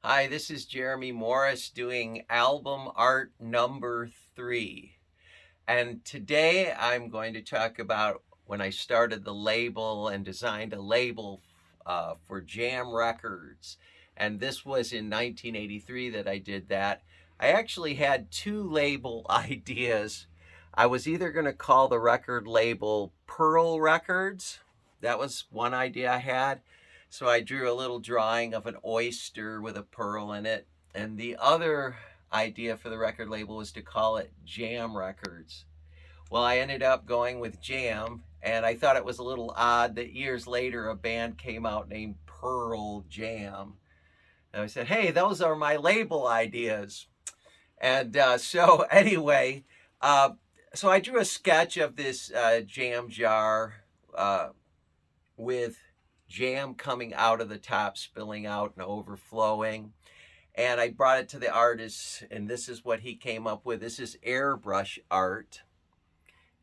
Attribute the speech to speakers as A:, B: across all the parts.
A: Hi, this is Jeremy Morris doing album art number 3. And today I'm going to talk about when I started the label and designed a label for Jam Records. And this was in 1983 that I did that. I actually had two label ideas. I was either going to call the record label Pearl Records. That was one idea I had. So I drew a little drawing of an oyster with a pearl in it. And the other idea for the record label was to call it Jam Records. Well, I ended up going with Jam, and I thought it was a little odd that years later a band came out named Pearl Jam. And I said, hey, those are my label ideas. And anyway, uh, so I drew a sketch of this jam jar uh, with jam coming out of the top, spilling out and overflowing. And I brought it to the artist, and this is what he came up with. This is airbrush art.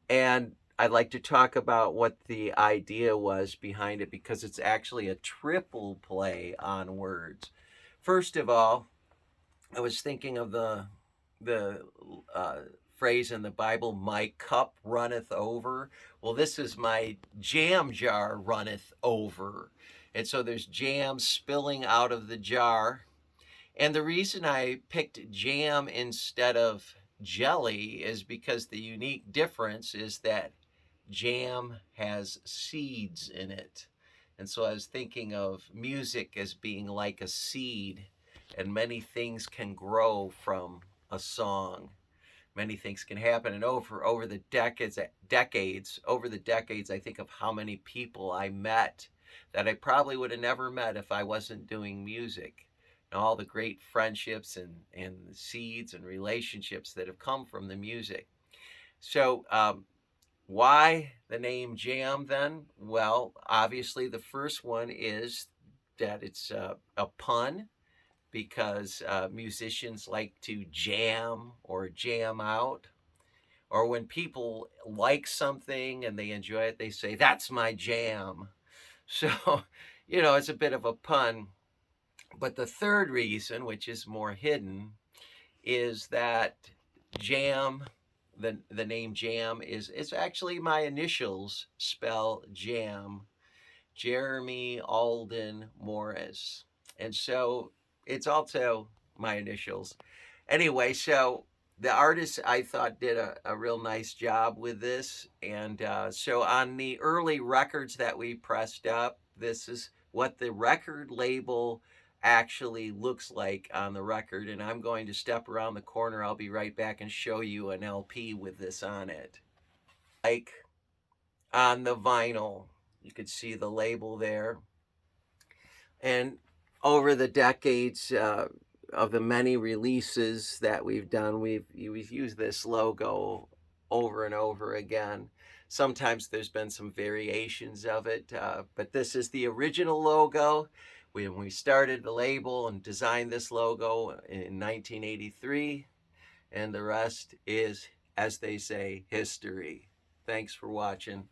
A: And I'd like to talk about what the idea was behind it because it's actually a triple play on words. First of all, I was thinking of the phrase in the Bible, "My cup runneth over." Well, this is my jam jar runneth over, and so there's jam spilling out of the jar. And the reason I picked jam instead of jelly is because the unique difference is that jam has seeds in it. And so I was thinking of music as being like a seed, and many things can grow from a song. Many things can happen, and over the decades, I think of how many people I met that I probably would have never met if I wasn't doing music, and all the great friendships and seeds and relationships that have come from the music. So, why the name Jam then? Well, obviously, the first one is that it's a pun because musicians like to jam or jam out. Or when people like something and they enjoy it, they say, that's my jam. So, it's a bit of a pun. But the third reason, which is more hidden, is that jam, the name Jam, is actually my initials spell jam, Jeremy Alden Morris. And so it's also my initials. Anyway, so the artist I thought did a real nice job with this. And so on the early records that we pressed up, this is what the record label actually looks like on the record. And I'm going to step around the corner. I'll be right back and show you an LP with this on it. Like on the vinyl, you could see the label there. And over the decades of the many releases that we've done, we've used this logo over and over again. Sometimes there's been some variations of it, but this is the original logo. When we started the label and designed this logo in 1983, and the rest is, as they say, history. Thanks for watching.